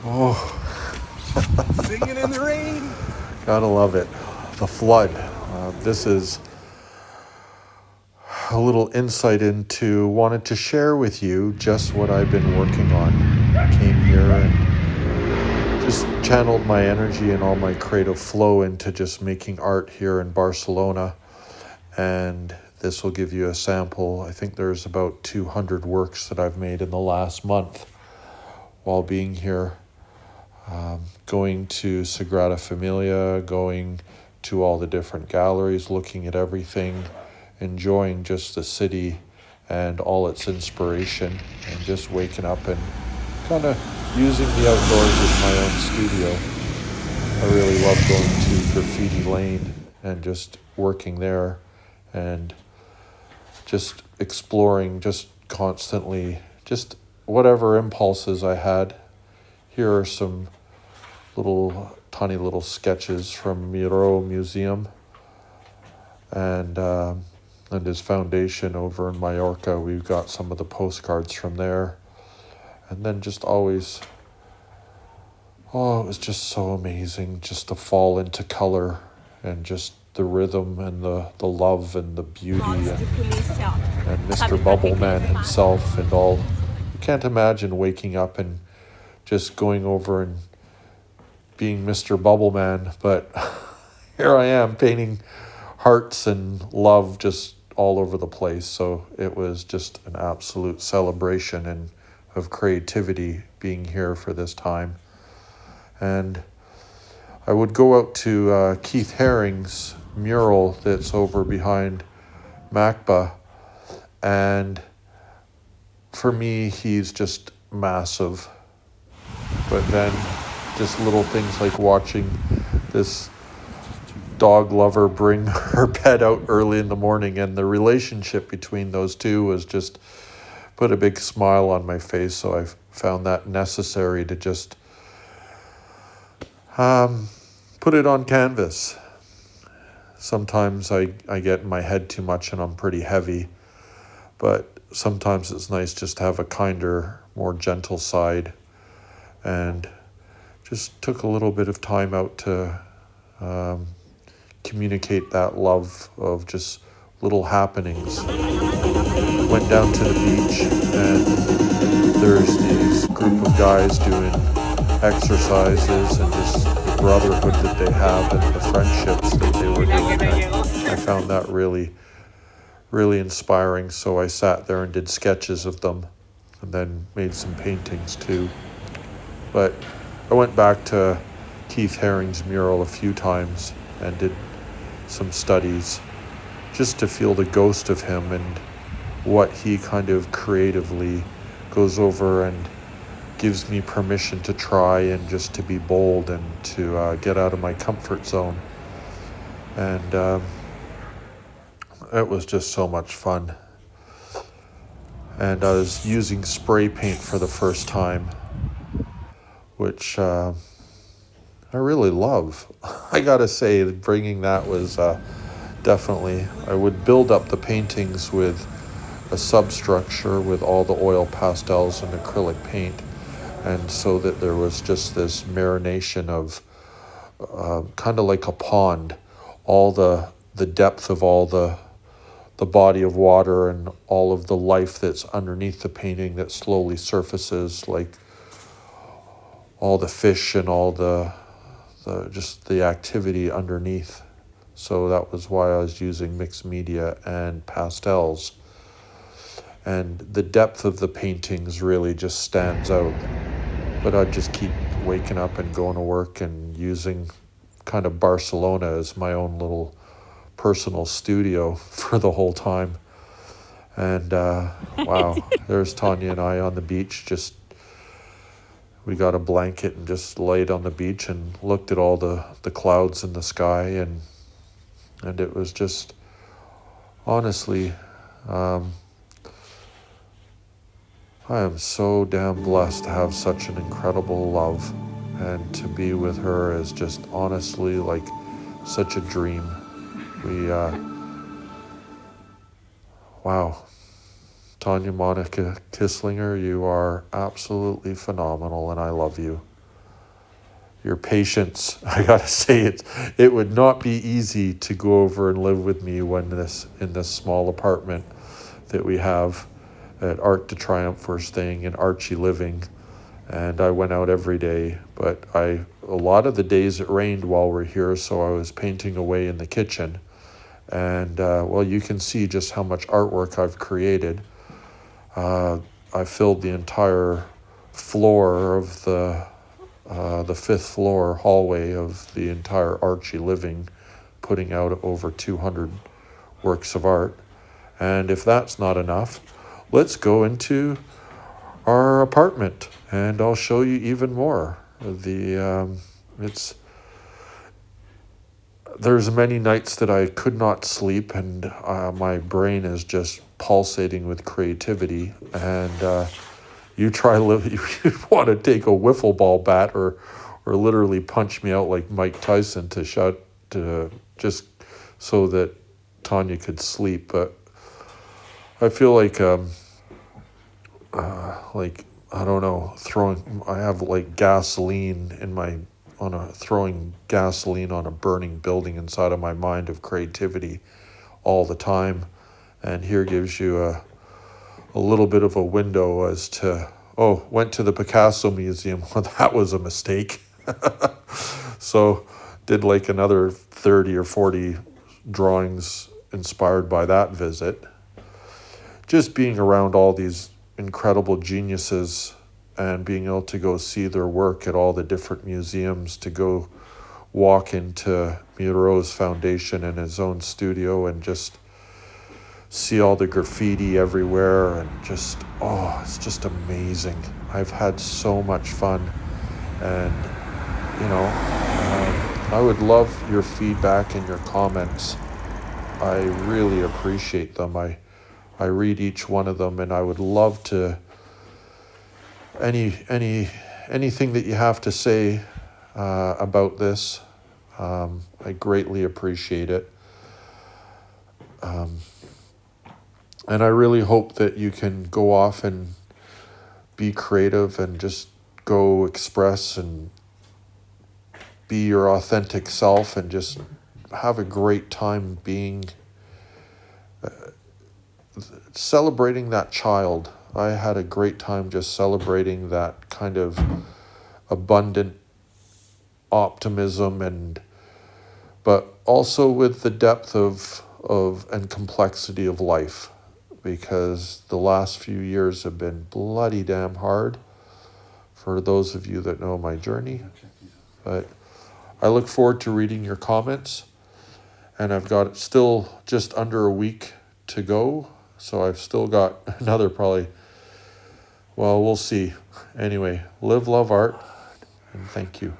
Oh, Singing in the rain. gotta love it. The flood. This is a little insight into wanted to share with you just what I've been working on. I came here and just channeled my energy and all my creative flow into just making art here in Barcelona. And this will give you a sample. I think there's about 200 works that I've made in the last month while being here. Going to Sagrada Familia, going to all the different galleries, looking at everything, enjoying just the city and all its inspiration, and just waking up and kind of using the outdoors as my own studio. I really love going to Graffiti Lane and just working there and just exploring, just constantly, just whatever impulses I had. Here are some tiny little sketches from Miro Museum and his foundation over in Mallorca. We've got some of the postcards from there. And then just always, it was just so amazing just to fall into color and just the rhythm and the love and the beauty and Mr. Bubbleman himself and all. You can't imagine waking up and just going over and being Mr. Bubbleman, but here I am painting hearts and love just all over the place. So it was just an absolute celebration and of creativity being here for this time. And I would go out to Keith Haring's mural that's over behind MACBA, and for me, he's just massive. But then just little things like watching this dog lover bring her pet out early in the morning, and the relationship between those two was just put a big smile on my face. So I found that necessary to just put it on canvas. Sometimes I get in my head too much and I'm pretty heavy, but sometimes it's nice just to have a kinder, more gentle side, and just took a little bit of time out to communicate that love of just little happenings. Went down to the beach and there's these group of guys doing exercises and just the brotherhood that they have and the friendships that they were doing. I found that really, really inspiring. So I sat there and did sketches of them and then made some paintings too. But I went back to Keith Haring's mural a few times and did some studies just to feel the ghost of him and what he kind of creatively goes over and gives me permission to try and just to be bold and to get out of my comfort zone. And it was just so much fun. And I was using spray paint for the first time, which I really love. I gotta say, bringing that was definitely, I would build up the paintings with a substructure with all the oil pastels and acrylic paint, and so that there was just this marination of kind of like a pond, all the depth of all the body of water and all of the life that's underneath the painting that slowly surfaces, like all the fish and all the just the activity underneath. So that was why I was using mixed media and pastels. And the depth of the paintings really just stands out. But I'd just keep waking up and going to work and using kind of Barcelona as my own little personal studio for the whole time. And wow, there's Tanya and I on the beach. Just we got a blanket and just laid on the beach and looked at all the clouds in the sky, and it was just honestly, I am so damn blessed to have such an incredible love, and to be with her is just honestly like such a dream. Wow. Tanja Monica Kisslinger, you are absolutely phenomenal and I love you. your patience. I gotta say it would not be easy to go over and live with me in this small apartment that we have at Arc de Triomphe. We're staying in Archie Living, and I went out every day, but a lot of the days it rained while we're here, so I was painting away in the kitchen. And well, you can see just how much artwork I've created. I filled the entire floor of the fifth floor hallway of the entire Archie Living, putting out over 200 works of art. And if that's not enough, let's go into our apartment and I'll show you even more. There's many nights that I could not sleep, and my brain is just pulsating with creativity. And you want to take a wiffle ball bat or literally punch me out like Mike Tyson to just so that Tanya could sleep. But I feel like I don't know, I have like gasoline throwing gasoline on a burning building inside of my mind of creativity all the time. And here gives you a little bit of a window as to, went to the Picasso Museum. Well, that was a mistake. So did like another 30 or 40 drawings inspired by that visit. Just being around all these incredible geniuses and being able to go see their work at all the different museums, to go walk into Muro's foundation in his own studio and just see all the graffiti everywhere, and just, it's just amazing. I've had so much fun, and I would love your feedback and your comments. I really appreciate them. I read each one of them, and I would love to anything that you have to say about this. I greatly appreciate it. And I really hope that you can go off and be creative and just go express and be your authentic self and just have a great time being celebrating that child. I had a great time just celebrating that kind of abundant optimism, but also with the depth of and complexity of life, because the last few years have been bloody damn hard for those of you that know my journey. But I look forward to reading your comments, and I've got still just under a week to go, so I've still got another we'll see. Anyway, live, love, art, and thank you.